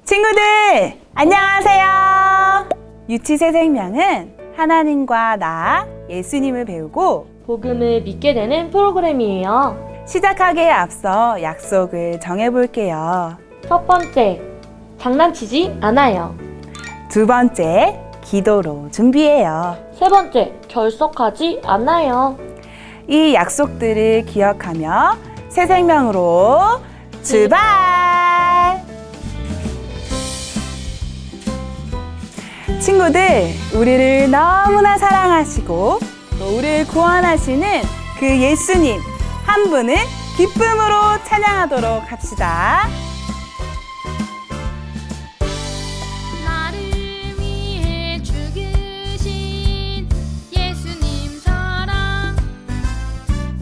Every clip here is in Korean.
친구들, 안녕하세요. 유치새 생명은 하나님과 나, 예수님을 배우고 복음을 믿게 되는 프로그램이에요. 시작하기에 앞서 약속을 정해볼게요. 첫 번째, 장난치지 않아요. 두 번째, 기도로 준비해요. 세 번째, 결석하지 않아요. 이 약속들을 기억하며 새 생명으로 출발! 친구들, 우리를 너무나 사랑하시고 또 우리를 구원하시는 그 예수님 한 분을 기쁨으로 찬양하도록 합시다. 나를 위해 죽으신 예수님 사랑,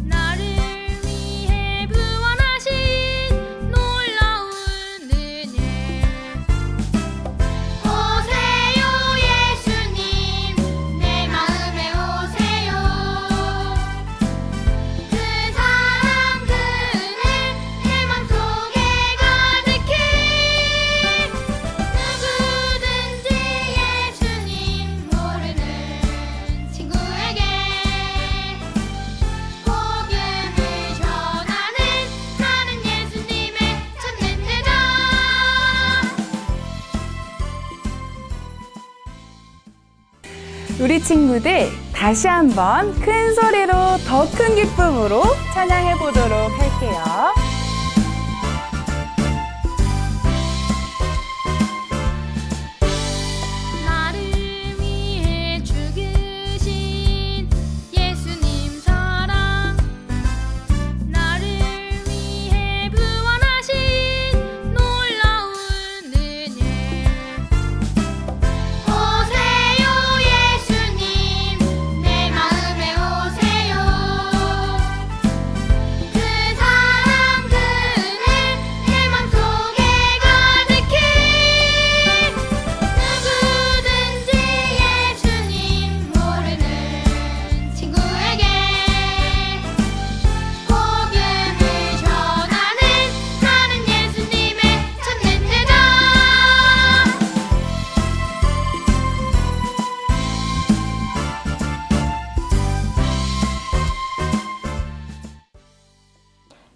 나를 위해 구원하신 놀라운 은혜. 오세요 예수님, 내 마음에 오세요. 그 사랑 그 은혜 내 맘속에 가득히. 누구든지 예수님 모르는 친구에게 복음을 전하는 나는 예수님의 찾는데다. 우리 친구들 다시 한번 큰 소리로 더 큰 기쁨으로 찬양해 보도록 할게요. 나를 위해 죽으신 예수님 사랑, 나를 위해 구원하신 놀라운 은혜. 오세요 예수님, 내 마음에 오세요. 그 사랑 그 은혜 내 맘속에 가득히. 누구든지 예수님 모르는 친구에게 복음을 전하는 나는 예수님의 찾는데다.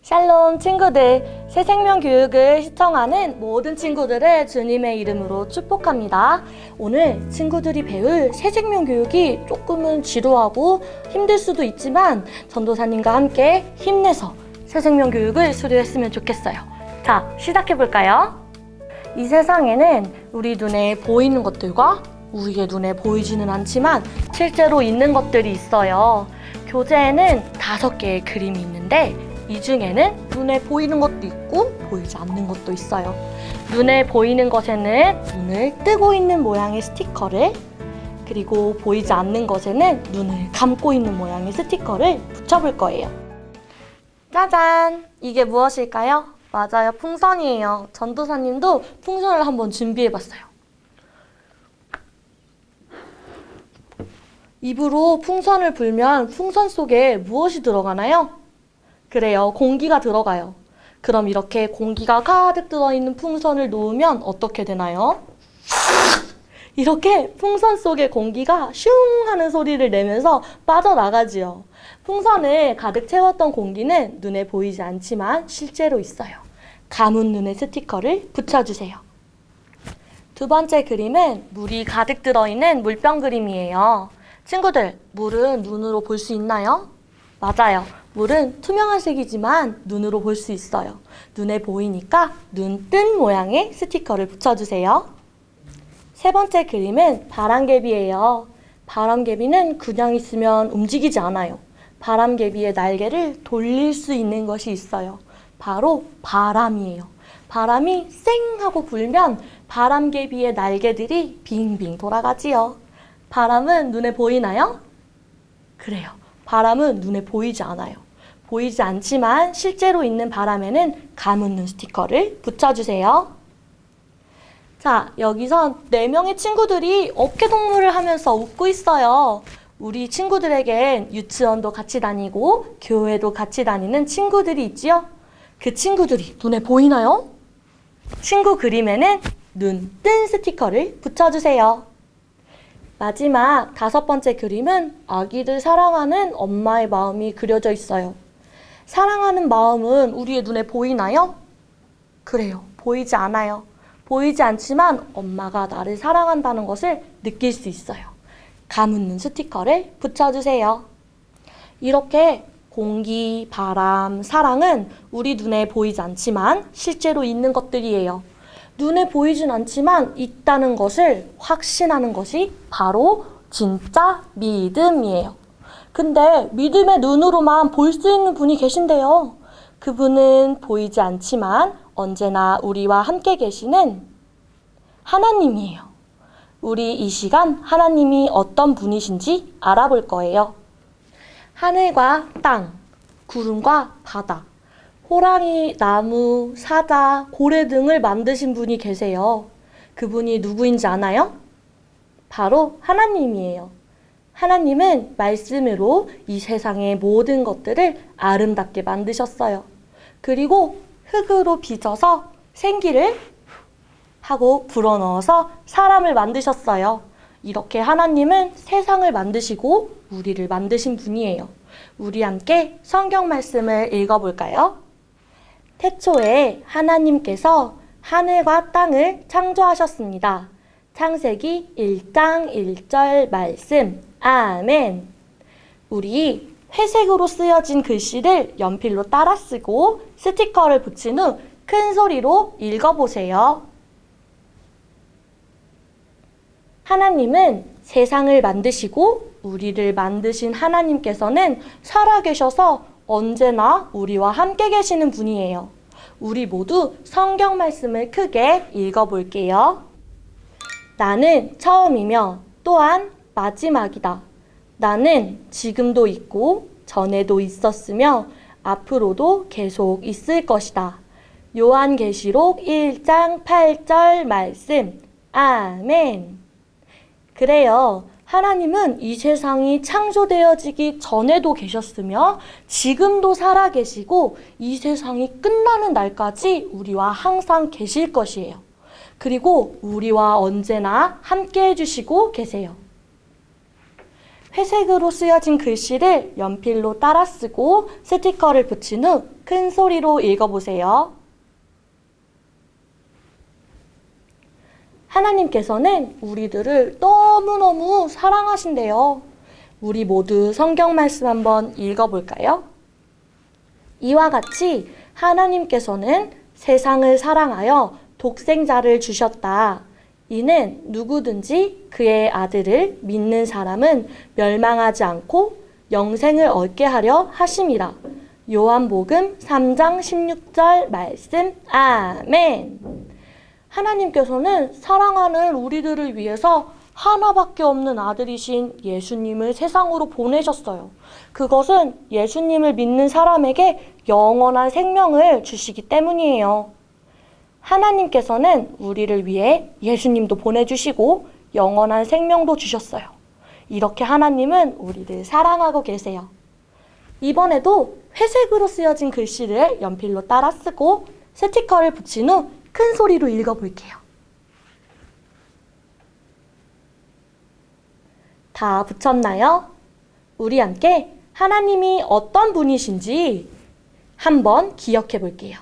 샬롬 친구들, 새생명 교육을 시청하는 모든 친구들을 주님의 이름으로 축복합니다. 오늘 친구들이 배울 새생명 교육이 조금은 지루하고 힘들 수도 있지만 전도사님과 함께 힘내서 새생명 교육을 수료했으면 좋겠어요. 자, 시작해볼까요? 이 세상에는 우리 눈에 보이는 것들과 우리의 눈에 보이지는 않지만 실제로 있는 것들이 있어요. 교재에는 5개의 그림이 있는데 이 중에는 눈에 보이는 것도 있고 보이지 않는 것도 있어요. 눈에 보이는 것에는 눈을 뜨고 있는 모양의 스티커를, 그리고 보이지 않는 것에는 눈을 감고 있는 모양의 스티커를 붙여볼 거예요. 짜잔! 이게 무엇일까요? 맞아요, 풍선이에요. 전도사님도 풍선을 한번 준비해봤어요. 입으로 풍선을 불면 풍선 속에 무엇이 들어가나요? 그래요, 공기가 들어가요. 그럼 이렇게 공기가 가득 들어있는 풍선을 놓으면 어떻게 되나요? 이렇게 풍선 속에 공기가 슝 하는 소리를 내면서 빠져나가지요. 풍선을 가득 채웠던 공기는 눈에 보이지 않지만 실제로 있어요. 감은 눈의 스티커를 붙여주세요. 두 번째 그림은 물이 가득 들어있는 물병 그림이에요. 친구들, 물은 눈으로 볼 수 있나요? 맞아요. 물은 투명한 색이지만 눈으로 볼 수 있어요. 눈에 보이니까 눈 뜬 모양의 스티커를 붙여주세요. 세 번째 그림은 바람개비예요. 바람개비는 그냥 있으면 움직이지 않아요. 바람개비의 날개를 돌릴 수 있는 것이 있어요. 바로 바람이에요. 바람이 쌩 하고 불면 바람개비의 날개들이 빙빙 돌아가지요. 바람은 눈에 보이나요? 그래요. 바람은 눈에 보이지 않아요. 보이지 않지만 실제로 있는 바람에는 감은 눈 스티커를 붙여주세요. 자, 여기선 4명의 친구들이 어깨동무를 하면서 웃고 있어요. 우리 친구들에겐 유치원도 같이 다니고 교회도 같이 다니는 친구들이 있지요? 그 친구들이 눈에 보이나요? 친구 그림에는 눈 뜬 스티커를 붙여주세요. 마지막 5번째 그림은 아기들 사랑하는 엄마의 마음이 그려져 있어요. 사랑하는 마음은 우리의 눈에 보이나요? 그래요. 보이지 않아요. 보이지 않지만 엄마가 나를 사랑한다는 것을 느낄 수 있어요. 감은 눈 스티커를 붙여주세요. 이렇게 공기, 바람, 사랑은 우리 눈에 보이지 않지만 실제로 있는 것들이에요. 눈에 보이진 않지만 있다는 것을 확신하는 것이 바로 진짜 믿음이에요. 근데 믿음의 눈으로만 볼 수 있는 분이 계신데요. 그분은 보이지 않지만 언제나 우리와 함께 계시는 하나님이에요. 우리 이 시간 하나님이 어떤 분이신지 알아볼 거예요. 하늘과 땅, 구름과 바다, 호랑이, 나무, 사자, 고래 등을 만드신 분이 계세요. 그분이 누구인지 아나요? 바로 하나님이에요. 하나님은 말씀으로 이 세상의 모든 것들을 아름답게 만드셨어요. 그리고 흙으로 빚어서 생기를 하고 불어넣어서 사람을 만드셨어요. 이렇게 하나님은 세상을 만드시고 우리를 만드신 분이에요. 우리 함께 성경 말씀을 읽어볼까요? 태초에 하나님께서 하늘과 땅을 창조하셨습니다. 창세기 1장 1절 말씀. 아멘. 우리 회색으로 쓰여진 글씨를 연필로 따라 쓰고 스티커를 붙인 후 큰 소리로 읽어보세요. 하나님은 세상을 만드시고 우리를 만드신 하나님께서는 살아계셔서 언제나 우리와 함께 계시는 분이에요. 우리 모두 성경 말씀을 크게 읽어볼게요. 나는 처음이며 또한 마지막이다. 나는 지금도 있고 전에도 있었으며 앞으로도 계속 있을 것이다. 요한계시록 1장 8절 말씀. 아멘. 그래요. 하나님은 이 세상이 창조되어지기 전에도 계셨으며 지금도 살아계시고 이 세상이 끝나는 날까지 우리와 항상 계실 것이에요. 그리고 우리와 언제나 함께 해주시고 계세요. 회색으로 쓰여진 글씨를 연필로 따라 쓰고 스티커를 붙인 후 큰 소리로 읽어보세요. 하나님께서는 우리들을 너무너무 사랑하신대요. 우리 모두 성경 말씀 한번 읽어볼까요? 이와 같이 하나님께서는 세상을 사랑하여 독생자를 주셨다. 이는 누구든지 그의 아들을 믿는 사람은 멸망하지 않고 영생을 얻게 하려 하심이라. 요한복음 3장 16절 말씀. 아멘. 하나님께서는 사랑하는 우리들을 위해서 하나밖에 없는 아들이신 예수님을 세상으로 보내셨어요. 그것은 예수님을 믿는 사람에게 영원한 생명을 주시기 때문이에요. 하나님께서는 우리를 위해 예수님도 보내주시고 영원한 생명도 주셨어요. 이렇게 하나님은 우리를 사랑하고 계세요. 이번에도 회색으로 쓰여진 글씨를 연필로 따라 쓰고 스티커를 붙인 후 큰 소리로 읽어볼게요. 다 붙였나요? 우리 함께 하나님이 어떤 분이신지 한번 기억해 볼게요.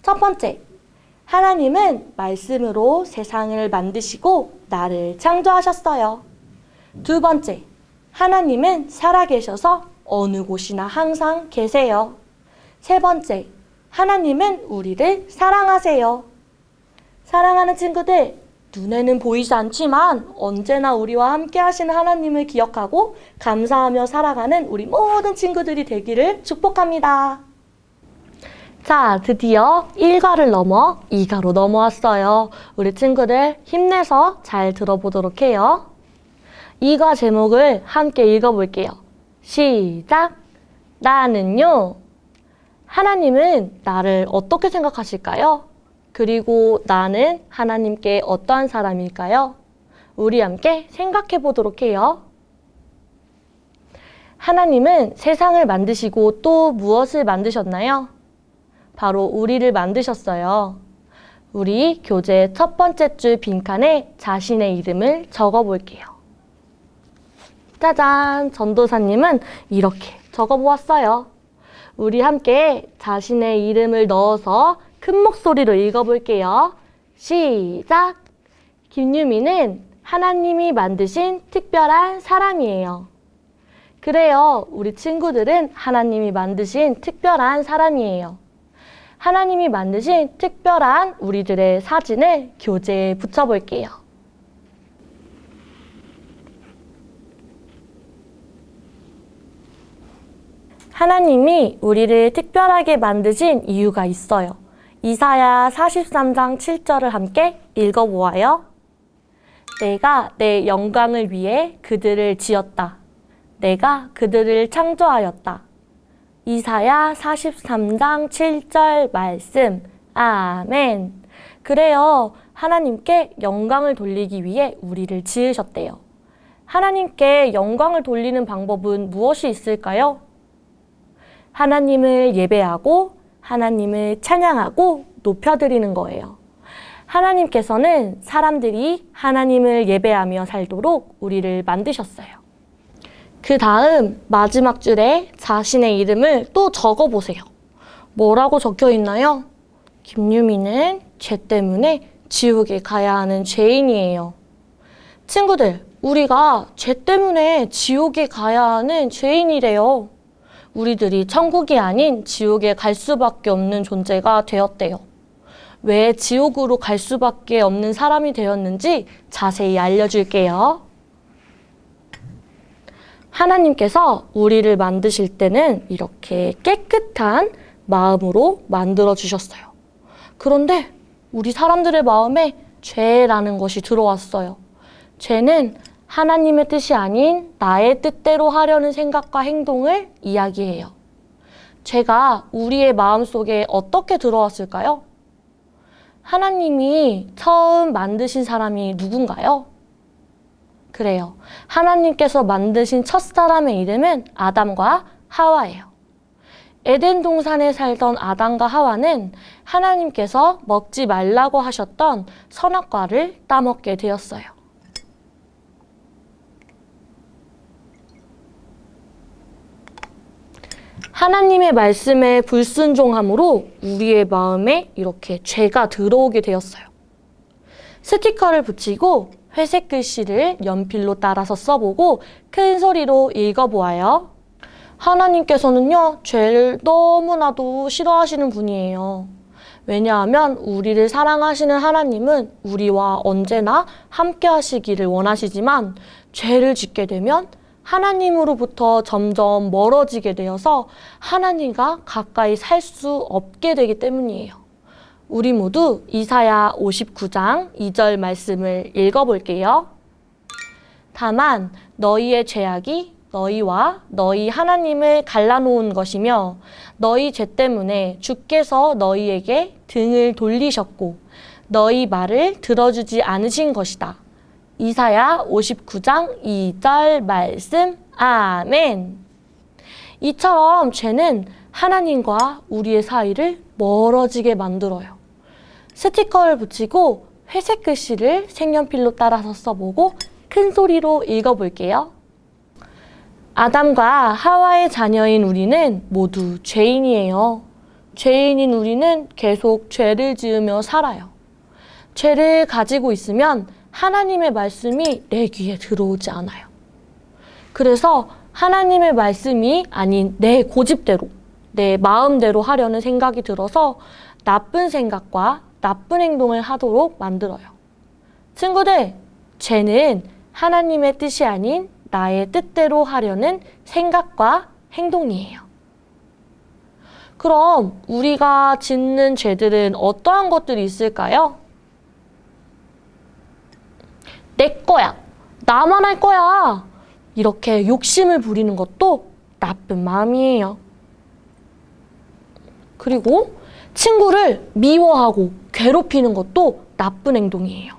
첫 번째, 하나님은 말씀으로 세상을 만드시고 나를 창조하셨어요. 두 번째, 하나님은 살아계셔서 어느 곳이나 항상 계세요. 세 번째, 하나님은 우리를 사랑하세요. 사랑하는 친구들, 눈에는 보이지 않지만 언제나 우리와 함께 하시는 하나님을 기억하고 감사하며 살아가는 우리 모든 친구들이 되기를 축복합니다. 자, 드디어 1과를 넘어 2과로 넘어왔어요. 우리 친구들 힘내서 잘 들어보도록 해요. 2과 제목을 함께 읽어볼게요. 시작! 나는요. 하나님은 나를 어떻게 생각하실까요? 그리고 나는 하나님께 어떠한 사람일까요? 우리 함께 생각해 보도록 해요. 하나님은 세상을 만드시고 또 무엇을 만드셨나요? 바로 우리를 만드셨어요. 우리 교재 첫 번째 줄 빈칸에 자신의 이름을 적어볼게요. 짜잔! 전도사님은 이렇게 적어보았어요. 우리 함께 자신의 이름을 넣어서 큰 목소리로 읽어볼게요. 시작! 김유미는 하나님이 만드신 특별한 사람이에요. 그래요. 우리 친구들은 하나님이 만드신 특별한 사람이에요. 하나님이 만드신 특별한 우리들의 사진을 교재에 붙여볼게요. 하나님이 우리를 특별하게 만드신 이유가 있어요. 이사야 43장 7절을 함께 읽어보아요. 내가 내 영광을 위해 그들을 지었다. 내가 그들을 창조하였다. 이사야 43장 7절 말씀. 아멘. 그래요. 하나님께 영광을 돌리기 위해 우리를 지으셨대요. 하나님께 영광을 돌리는 방법은 무엇이 있을까요? 하나님을 예배하고 하나님을 찬양하고 높여드리는 거예요. 하나님께서는 사람들이 하나님을 예배하며 살도록 우리를 만드셨어요. 그 다음 마지막 줄에 자신의 이름을 또 적어보세요. 뭐라고 적혀 있나요? 김유미는 죄 때문에 지옥에 가야 하는 죄인이에요. 친구들, 우리가 죄 때문에 지옥에 가야 하는 죄인이래요. 우리들이 천국이 아닌 지옥에 갈 수밖에 없는 존재가 되었대요. 왜 지옥으로 갈 수밖에 없는 사람이 되었는지 자세히 알려줄게요. 하나님께서 우리를 만드실 때는 이렇게 깨끗한 마음으로 만들어 주셨어요. 그런데 우리 사람들의 마음에 죄라는 것이 들어왔어요. 죄는 하나님의 뜻이 아닌 나의 뜻대로 하려는 생각과 행동을 이야기해요. 죄가 우리의 마음속에 어떻게 들어왔을까요? 하나님이 처음 만드신 사람이 누군가요? 그래요. 하나님께서 만드신 첫사람의 이름은 아담과 하와예요. 에덴 동산에 살던 아담과 하와는 하나님께서 먹지 말라고 하셨던 선악과를 따먹게 되었어요. 하나님의 말씀에 불순종함으로 우리의 마음에 이렇게 죄가 들어오게 되었어요. 스티커를 붙이고 회색 글씨를 연필로 따라서 써보고 큰 소리로 읽어보아요. 하나님께서는요, 죄를 너무나도 싫어하시는 분이에요. 왜냐하면 우리를 사랑하시는 하나님은 우리와 언제나 함께 하시기를 원하시지만 죄를 짓게 되면 하나님으로부터 점점 멀어지게 되어서 하나님과 가까이 살 수 없게 되기 때문이에요. 우리 모두 이사야 59장 2절 말씀을 읽어볼게요. 다만 너희의 죄악이 너희와 너희 하나님을 갈라놓은 것이며 너희 죄 때문에 주께서 너희에게 등을 돌리셨고 너희 말을 들어주지 않으신 것이다. 이사야 59장 2절 말씀. 아멘. 이처럼 죄는 하나님과 우리의 사이를 멀어지게 만들어요. 스티커를 붙이고 회색 글씨를 색연필로 따라서 써보고 큰 소리로 읽어볼게요. 아담과 하와의 자녀인 우리는 모두 죄인이에요. 죄인인 우리는 계속 죄를 지으며 살아요. 죄를 가지고 있으면 하나님의 말씀이 내 귀에 들어오지 않아요. 그래서 하나님의 말씀이 아닌 내 고집대로, 내 마음대로 하려는 생각이 들어서 나쁜 생각과 나쁜 행동을 하도록 만들어요. 친구들, 죄는 하나님의 뜻이 아닌 나의 뜻대로 하려는 생각과 행동이에요. 그럼 우리가 짓는 죄들은 어떠한 것들이 있을까요? 내 거야. 나만 할 거야. 이렇게 욕심을 부리는 것도 나쁜 마음이에요. 그리고 친구를 미워하고 괴롭히는 것도 나쁜 행동이에요.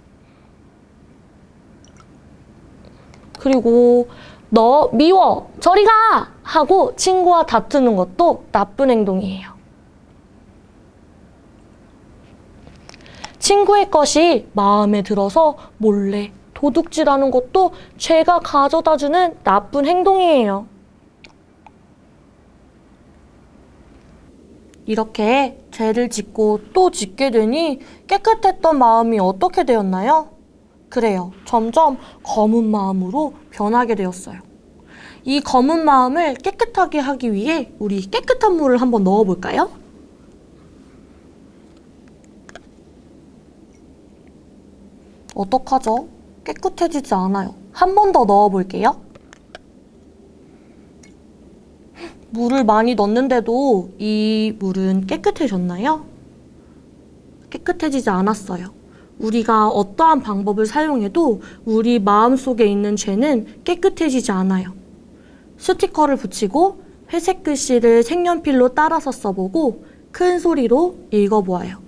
그리고 너 미워, 저리 가! 하고 친구와 다투는 것도 나쁜 행동이에요. 친구의 것이 마음에 들어서 몰래 도둑질하는 것도 죄가 가져다주는 나쁜 행동이에요. 이렇게 죄를 짓고 또 짓게 되니 깨끗했던 마음이 어떻게 되었나요? 그래요. 점점 검은 마음으로 변하게 되었어요. 이 검은 마음을 깨끗하게 하기 위해 우리 깨끗한 물을 한번 넣어볼까요? 어떡하죠? 깨끗해지지 않아요. 한 번 더 넣어볼게요. 물을 많이 넣었는데도 이 물은 깨끗해졌나요? 깨끗해지지 않았어요. 우리가 어떠한 방법을 사용해도 우리 마음속에 있는 죄는 깨끗해지지 않아요. 스티커를 붙이고 회색 글씨를 색연필로 따라서 써보고 큰 소리로 읽어보아요.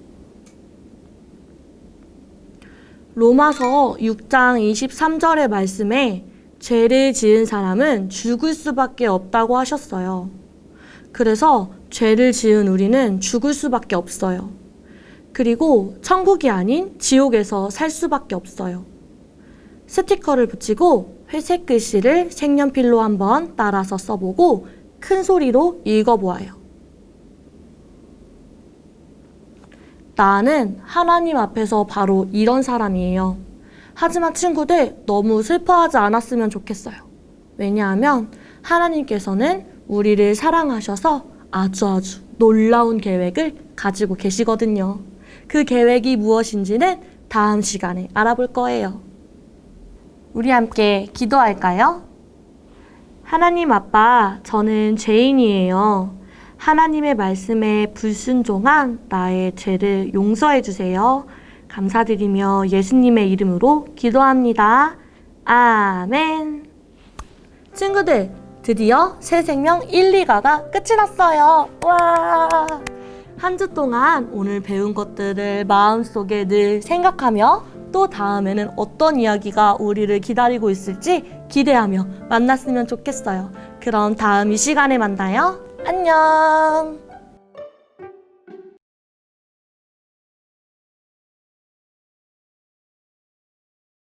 로마서 6장 23절의 말씀에 죄를 지은 사람은 죽을 수밖에 없다고 하셨어요. 그래서 죄를 지은 우리는 죽을 수밖에 없어요. 그리고 천국이 아닌 지옥에서 살 수밖에 없어요. 스티커를 붙이고 회색 글씨를 색연필로 한번 따라서 써보고 큰 소리로 읽어보아요. 나는 하나님 앞에서 바로 이런 사람이에요. 하지만 친구들 너무 슬퍼하지 않았으면 좋겠어요. 왜냐하면 하나님께서는 우리를 사랑하셔서 아주 놀라운 계획을 가지고 계시거든요. 그 계획이 무엇인지는 다음 시간에 알아볼 거예요. 우리 함께 기도할까요? 하나님 아빠, 저는 죄인이에요. 하나님의 말씀에 불순종한 나의 죄를 용서해 주세요. 감사드리며 예수님의 이름으로 기도합니다. 아멘. 친구들, 드디어 새 생명 1, 2가가 끝이 났어요. 와! 한 주 동안 오늘 배운 것들을 마음속에 늘 생각하며 또 다음에는 어떤 이야기가 우리를 기다리고 있을지 기대하며 만났으면 좋겠어요. 그럼 다음 이 시간에 만나요. 안녕.